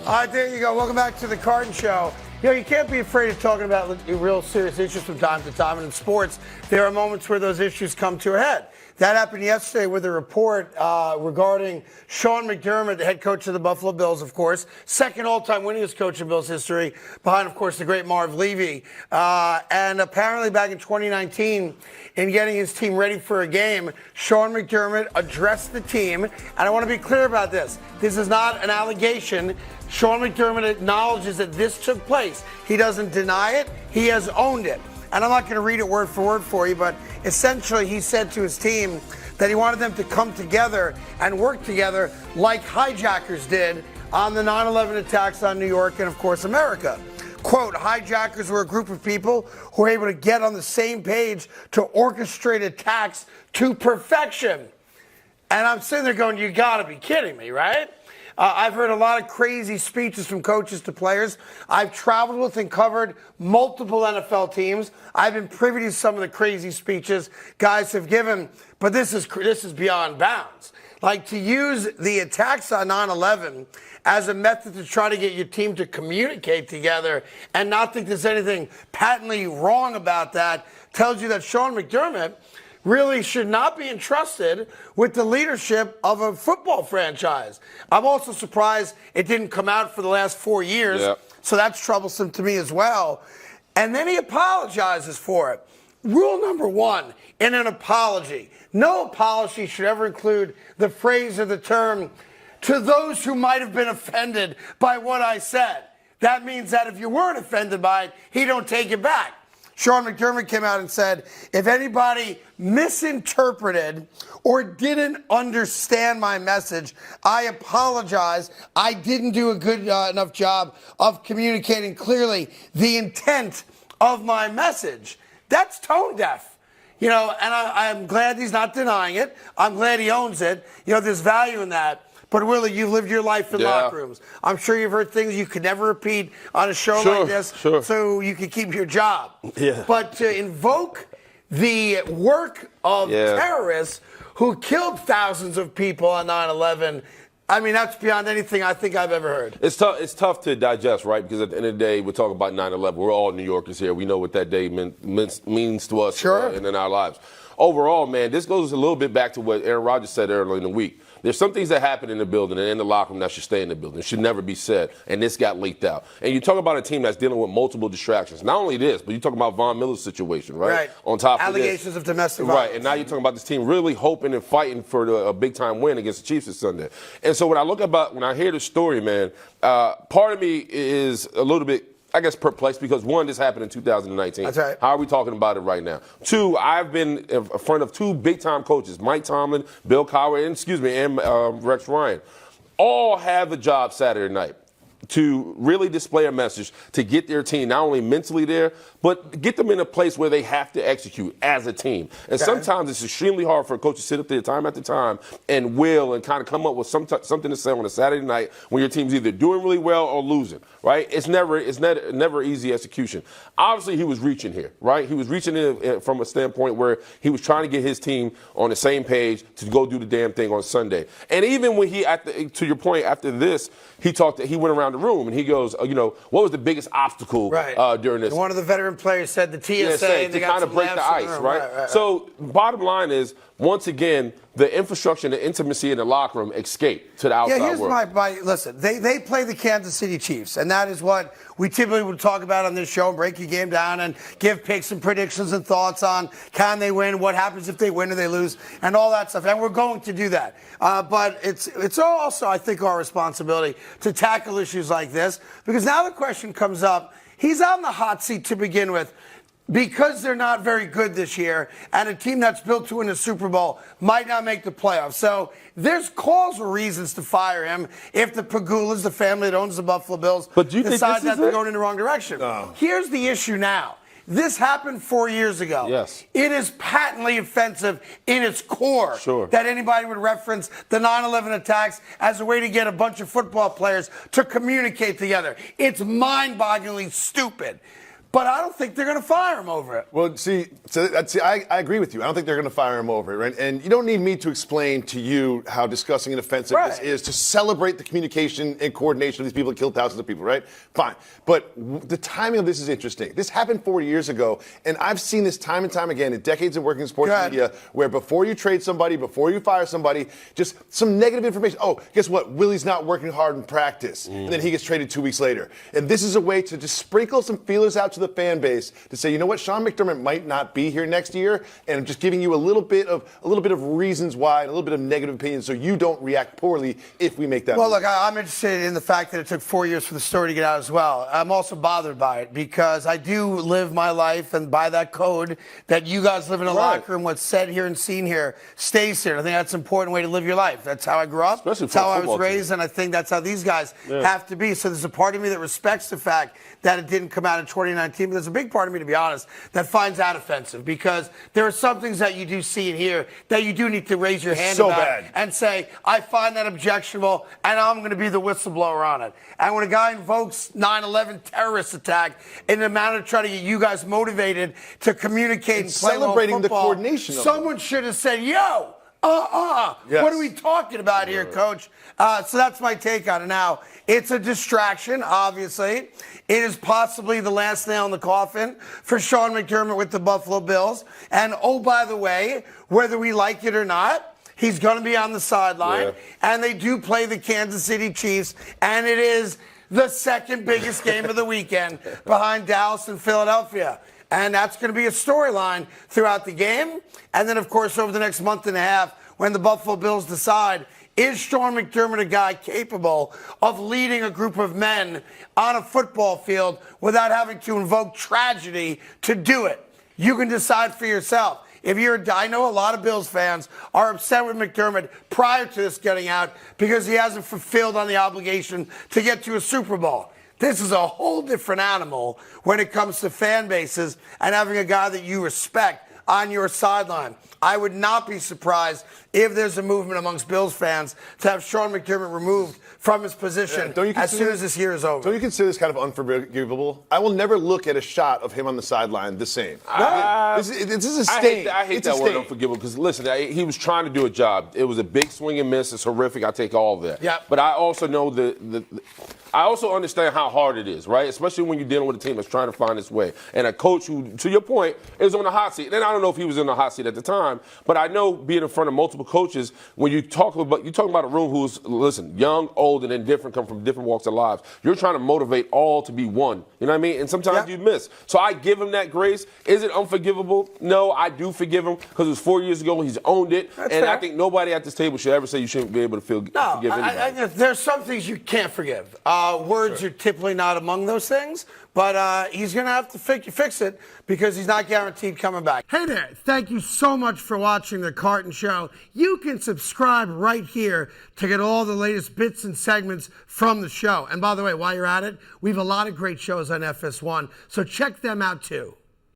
There you go. Welcome back to the Carton Show. You can't be afraid of talking about real serious issues from time to time. And in sports, there are moments where those issues come to a head. That happened yesterday with a report regarding Sean McDermott, the head coach of the Buffalo Bills, of course. Second all-time winningest coach in Bills history, behind, of course, the great Marv Levy. And apparently back in 2019, in getting his team ready for a game, Sean McDermott addressed the team. And I want to be clear about this. This is not an allegation. Sean McDermott acknowledges that this took place. He doesn't deny it. He has owned it. And I'm not going to read it word for word for you, but essentially he said to his team that he wanted them to come together and work together like hijackers did on the 9/11 attacks on New York and, of course, America. Quote, hijackers were a group of people who were able to get on the same page to orchestrate attacks to perfection. And I'm sitting there going, you got to be kidding me, right? I've heard a lot of crazy speeches from coaches to players. I've traveled with and covered multiple NFL teams. I've been privy to some of the crazy speeches guys have given, but this is beyond bounds. Like, to use the attacks on 9/11 as a method to try to get your team to communicate together and not think there's anything patently wrong about that tells you that Sean McDermott really should not be entrusted with the leadership of a football franchise. I'm also surprised it didn't come out for the last 4 years, so that's troublesome to me as well. And then he apologizes for it. Rule number one in an apology: no apology should ever include the phrase or the term, "to those who might have been offended by what I said." That means that if you weren't offended by it, he don't take it back. Sean McDermott came out and said, if anybody misinterpreted or didn't understand my message, I apologize. I didn't do a good enough job of communicating clearly the intent of my message. That's tone deaf. And I'm glad he's not denying it. I'm glad he owns it. There's value in that. But Willie, you've lived your life in locker rooms. I'm sure you've heard things you could never repeat on a show like this, so you could keep your job. Yeah. But to invoke the work of terrorists who killed thousands of people on 9/11, I mean, that's beyond anything I think I've ever heard. It's tough to digest, right? Because at the end of the day, we're talking about 9/11. We're all New Yorkers here. We know what that day means to us and in our lives. Overall, man, this goes a little bit back to what Aaron Rodgers said earlier in the week. There's some things that happen in the building and in the locker room that should stay in the building. It should never be said. And this got leaked out. And you talk about a team that's dealing with multiple distractions. Not only this, but you talk about Von Miller's situation, right? Right. On top allegations of this. of domestic violence. Right. And now you're talking about this team really hoping and fighting for a big-time win against the Chiefs this Sunday. And so when I hear the story, man, part of me is a little bit, I guess, perplexed because, one, this happened in 2019. That's right. How are we talking about it right now? Two, I've been in front of two big-time coaches, Mike Tomlin, Bill Cowher, and Rex Ryan. All have a job Saturday night to really display a message to get their team not only mentally there, but get them in a place where they have to execute as a team. And sometimes it's extremely hard for a coach to sit up there time after time and kind of come up with something to say on a Saturday night when your team's either doing really well or losing, right? It's never easy execution. Obviously, he was reaching here, right? He was reaching in from a standpoint where he was trying to get his team on the same page to go do the damn thing on Sunday. And even when to your point, after this, he went around the room and he goes, what was the biggest obstacle during this? And one of the veteran players said the TSA to kind of break the ice, right? So bottom line is, once again, the infrastructure and the intimacy in the locker room escape to the outside world. Listen, they play the Kansas City Chiefs, and that is what we typically would talk about on this show and break your game down and give picks and predictions and thoughts on can they win, what happens if they win or they lose, and all that stuff. And we're going to do that. But it's also, I think, our responsibility to tackle issues like this, because now the question comes up, he's on the hot seat to begin with. Because they're not very good this year, and a team that's built to win a Super Bowl might not make the playoffs. So there's cause or reasons to fire him if the Pagulas, the family that owns the Buffalo Bills, decide that they're going in the wrong direction. No. Here's the issue now. This happened 4 years ago. Yes. It is patently offensive in its core that anybody would reference the 9/11 attacks as a way to get a bunch of football players to communicate together. It's mind-bogglingly stupid. but I don't think they're going to fire him over it. Well, I agree with you. I don't think they're going to fire him over it, right? And you don't need me to explain to you how disgusting and offensive this is to celebrate the communication and coordination of these people that killed thousands of people, right? Fine. But the timing of this is interesting. This happened 4 years ago, and I've seen this time and time again in decades of working in sports media, where before you trade somebody, before you fire somebody, just some negative information. Oh, guess what? Willie's not working hard in practice. And then he gets traded 2 weeks later. And this is a way to just sprinkle some feelers out to the fan base to say, you know what, Sean McDermott might not be here next year, and I'm just giving you a little bit of reasons why, and a little bit of negative opinions, so you don't react poorly if we make that. Well, move. look, I'm interested in the fact that it took 4 years for the story to get out as well. I'm also bothered by it because I do live my life and by that code that you guys live in a locker room. What's said here and seen here stays here. I think that's an important way to live your life. That's how I grew up. Especially that's how I was team. raised, and I think that's how these guys have to be. So there's a part of me that respects the fact that it didn't come out in 2019, but there's a big part of me, to be honest, that finds that offensive because there are some things that you do see and hear that you do need to raise your hand about and say, I find that objectionable, and I'm going to be the whistleblower on it. And when a guy invokes 9/11 terrorist attack in a manner to try to get you guys motivated to communicate and play celebrating football, the coordination of someone should have said, yo, what are we talking about here, Coach? So that's my take on it. Now, it's a distraction, obviously. It is possibly the last nail in the coffin for Sean McDermott with the Buffalo Bills. And, oh, by the way, whether we like it or not, he's going to be on the sideline. Yeah. And they do play the Kansas City Chiefs. And it is the second biggest game of the weekend behind Dallas and Philadelphia. And that's going to be a storyline throughout the game. And then, of course, over the next month and a half, when the Buffalo Bills decide, is Sean McDermott a guy capable of leading a group of men on a football field without having to invoke tragedy to do it? You can decide for yourself. I know a lot of Bills fans are upset with McDermott prior to this getting out because he hasn't fulfilled on the obligation to get to a Super Bowl. This is a whole different animal when it comes to fan bases and having a guy that you respect on your sideline. I would not be surprised if there's a movement amongst Bills fans to have Sean McDermott removed from his position as soon as this year is over. Don't you consider this kind of unforgivable? I will never look at a shot of him on the sideline the same. This is a stain. I hate that word unforgivable because, listen, he was trying to do a job. It was a big swing and miss. It's horrific. I take all of that. Yeah. But I also know I also understand how hard it is, right? Especially when you're dealing with a team that's trying to find its way. And a coach who, to your point, is on the hot seat. And I don't know if he was in the hot seat at the time, but I know being in front of multiple coaches, when you're talking about a room who's, listen, young, old, and indifferent, come from different walks of lives. You're trying to motivate all to be one. You know what I mean? And sometimes you miss. So I give him that grace. Is it unforgivable? No, I do forgive him because it was 4 years ago. He's owned it. That's fair. I think nobody at this table should ever say you shouldn't be able to forgive anybody. There's some things you can't forgive. Words are typically not among those things, but he's going to have to fix it because he's not guaranteed coming back. Hey there. Thank you so much for watching The Carton Show. You can subscribe right here to get all the latest bits and segments from the show. And by the way, while you're at it, we have a lot of great shows on FS1, so check them out too.